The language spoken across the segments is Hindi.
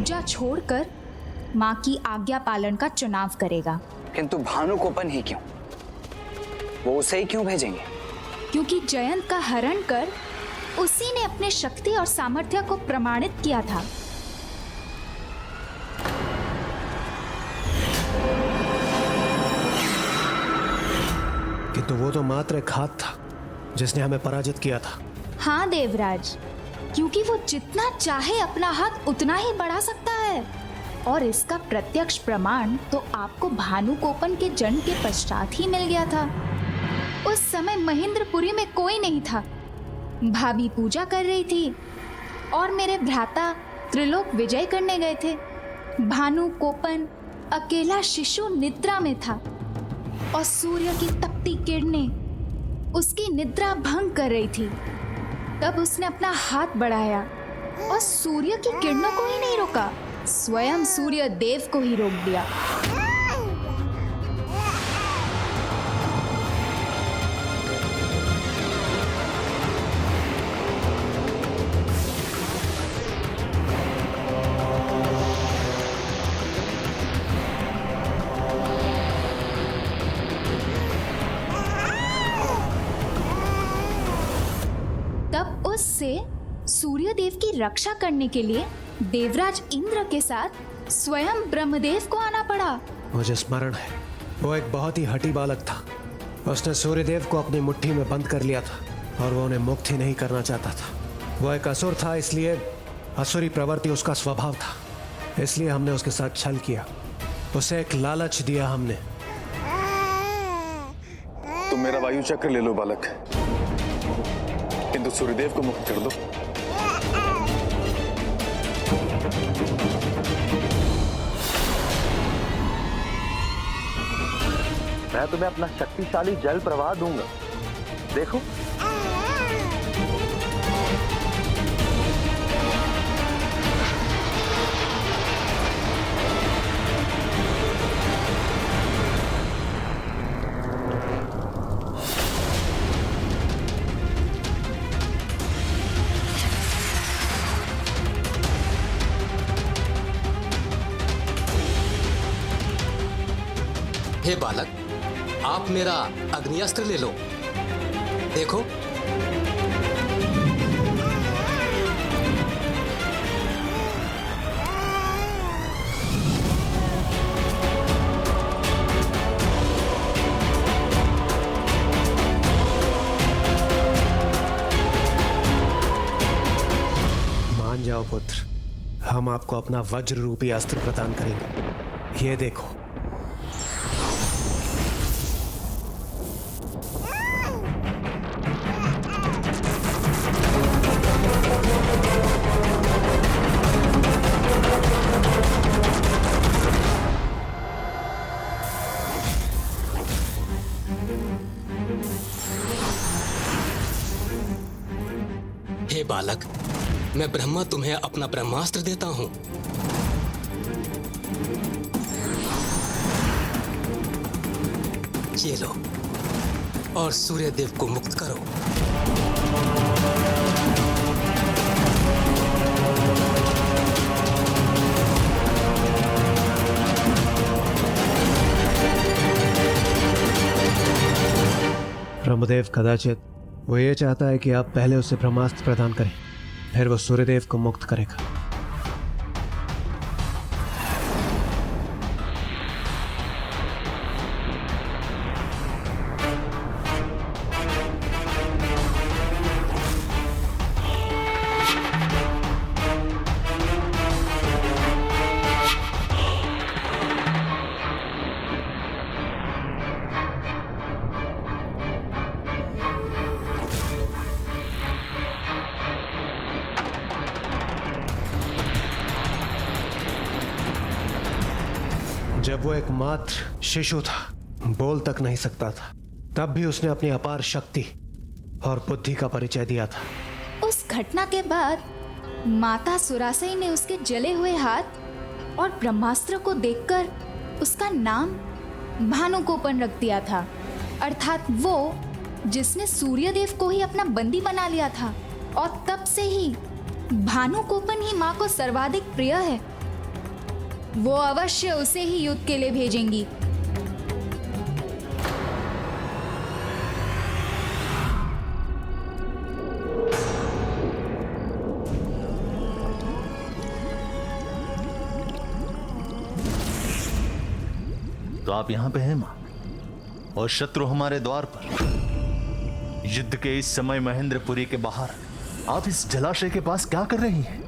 पूजा छोड़कर माँ की आज्ञा पालन का चुनाव करेगा। किंतु भानुकोपन ही क्यों? वो उसे ही क्यों भेजेंगे? क्योंकि जयंत का हरण कर उसी ने अपने शक्ति और सामर्थ्य को प्रमाणित किया था। किंतु वो तो मात्र एक हाथ था जिसने हमें पराजित किया था। हाँ देवराज, क्योंकि वो जितना चाहे अपना हाथ उतना ही बढ़ा सकता है, और इसका प्रत्यक्ष प्रमाण तो आपको भानुकोपन के जन्म के पश्चात ही मिल गया था। उस समय महेंद्रपुरी में कोई नहीं था। भाभी पूजा कर रही थी और मेरे भ्राता त्रिलोक विजय करने गए थे। भानुकोपन अकेला शिशु निद्रा में था और सूर्य की तपती किरणें उसकी निद्रा भंग कर रही थी। तब उसने अपना हाथ बढ़ाया और सूर्य की किरणों को ही नहीं रोका, स्वयं सूर्य देव को ही रोक दिया। तब उससे सूर्य देव की रक्षा करने के लिए देवराज इंद्र के साथ स्वयं ब्रह्मदेव को आना पड़ा। मुझे स्मरण है, वो एक बहुत ही हठी बालक था। उसने सूर्यदेव को अपनी मुट्ठी में बंद कर लिया था और वो उन्हें मुक्त ही नहीं करना चाहता था। वो एक असुर था, इसलिए असुरी प्रवृत्ति उसका स्वभाव था। इसलिए हमने उसके साथ छल किया, उसे एक लालच दिया हमने। तुम मेरा वायु चक्र ले लो बालक, किंतु सूर्यदेव को मुक्त कर दो। मैं तुम्हें अपना शक्तिशाली जल प्रवाह दूंगा, देखो। हे बालक, आप मेरा अग्नि अस्त्र ले लो, देखो। मान जाओ पुत्र, हम आपको अपना वज्र रूपी अस्त्र प्रदान करेंगे। ये देखो। हे बालक, मैं ब्रह्मा तुम्हें अपना ब्रह्मास्त्र देता हूं। ये लो और सूर्यदेव को मुक्त करो। ब्रह्मदेव कदाचित वो ये चाहता है कि आप पहले उसे ब्रह्मास्त्र प्रदान करें, फिर वो सूर्यदेव को मुक्त करेगा। जब वो एक मात्र शिशु था, बोल तक नहीं सकता था, तब भी उसने अपनी अपार शक्ति और बुद्धि का परिचय दिया था। उस घटना के बाद माता सुरासई ने उसके जले हुए हाथ और ब्रह्मास्त्र को देखकर उसका नाम भानुकोपन रख दिया था, अर्थात वो जिसने सूर्यदेव को ही अपना बंदी बना लिया था। और तब से ही भानुकोपन ही माँ को सर्वाधिक प्रिय है। वो अवश्य उसे ही युद्ध के लिए भेजेंगी। तो आप यहां पे हैं मां, और शत्रु हमारे द्वार पर। युद्ध के इस समय महेंद्रपुरी के बाहर आप इस जलाशय के पास क्या कर रही हैं?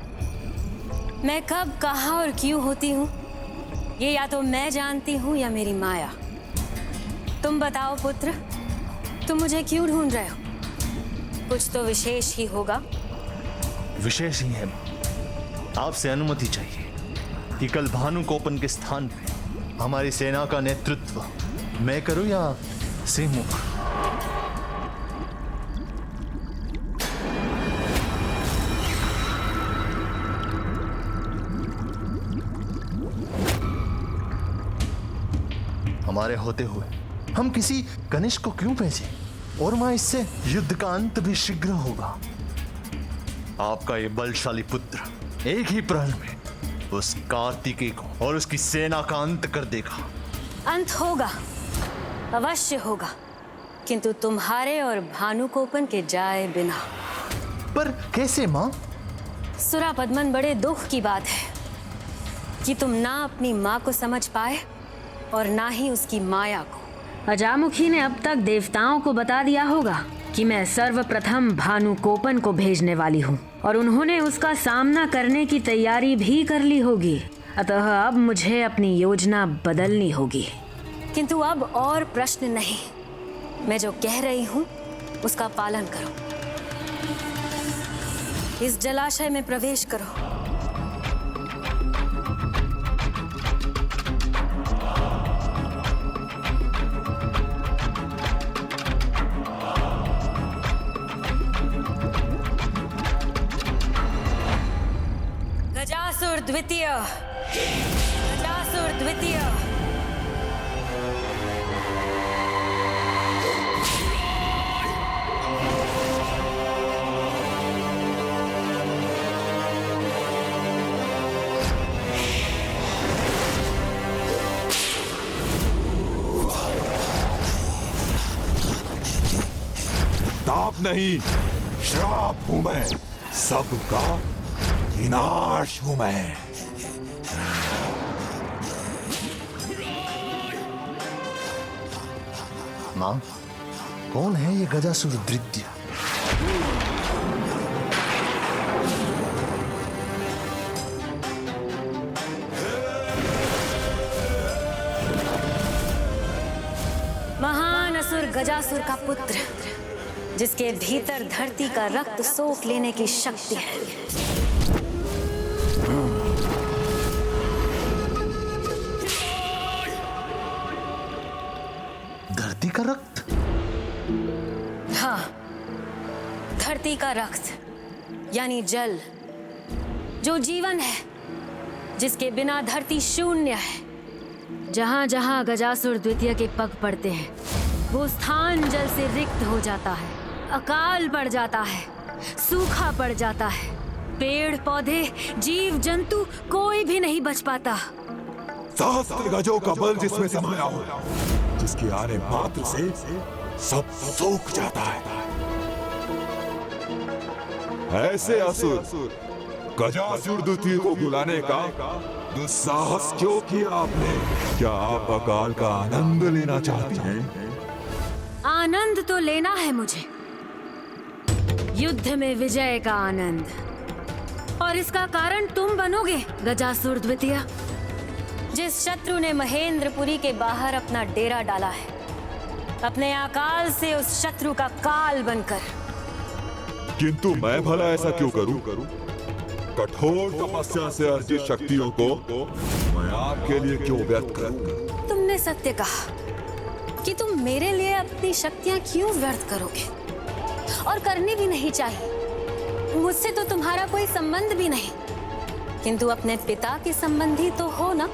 मैं कब, कहाँ और क्यों होती हूँ ये या तो मैं जानती हूँ या मेरी माया। तुम बताओ पुत्र, तुम मुझे क्यों ढूंढ रहे हो? कुछ तो विशेष ही होगा। विशेष ही है मां। आपसे अनुमति चाहिए कि कल भानुकोपन के स्थान पे हमारी सेना का नेतृत्व मैं करूं या सिंहमुख? हमारे होते हुए हम किसी कनिष्क को क्यों भेजें? और मां, इससे युद्ध का अंत भी शीघ्र होगा। आपका ये बलशाली पुत्र एक ही प्रहर में उस कार्तिकेय को और उसकी सेना का अंत कर देगा। अंत होगा, अवश्य होगा, किंतु तुम्हारे और भानुकोपन के जाए बिना। पर कैसे मां? सुरा पद्मन, बड़े दुख की बात है कि तुम ना अपनी माँ को समझ पाए और ना ही उसकी माया को। अजामुखी ने अब तक देवताओं को बता दिया होगा कि मैं सर्वप्रथम भानुकोपन को भेजने वाली हूँ, और उन्होंने उसका सामना करने की तैयारी भी कर ली होगी। अतः अब मुझे अपनी योजना बदलनी होगी। किंतु अब और प्रश्न नहीं, मैं जो कह रही हूँ उसका पालन करो। इस जलाशय में प्रवेश करो। गजासुर द्वितीय, गजासुर द्वितीय। ताप नहीं, श्राप हूं मैं, सबका विनाश हूं मैं। मां, कौन है ये गजासुर द्वितीय? महान असुर गजासुर का पुत्र, जिसके भीतर धरती का रक्त सोख लेने की शक्ति है। धरती का रक्त? हाँ, धरती का रक्त यानी जल, जो जीवन है, जिसके बिना धरती शून्य है। जहां जहां गजासुर द्वितीय के पग पड़ते हैं, वो स्थान जल से रिक्त हो जाता है, अकाल पड़ जाता है, सूखा पड़ जाता है। पेड़ पौधे, जीव जंतु, कोई भी नहीं बच पाता। सहस्त्र गजों का बल जिसमें समाया हो, जिसके आने मात्र से सब सूख जाता है। ऐसे असुर गजासुर द्वितीय को बुलाने का दुस्साहस क्यों किया आपने? क्या आप अकाल का आनंद लेना चाहती हैं? आनंद तो लेना है मुझे, युद्ध में विजय का आनंद, और इसका कारण तुम बनोगे गजासुर द्वितीय। जिस शत्रु ने महेंद्रपुरी के बाहर अपना डेरा डाला है, अपने अकाल से उस शत्रु का काल बनकर। किंतु मैं भला ऐसा क्यों करूं? कठोर तपस्या से अर्जित शक्तियों को मैं आपके लिए क्यों व्यर्थ करूं? तुमने सत्य कहा कि तुम मेरे लिए अपनी शक्तियां क्यों व्यर्थ करोगे, और करनी भी नहीं चाहिए। मुझसे तो तुम्हारा कोई संबंध भी नहीं, किंतु अपने पिता के संबंधी तो हो ना।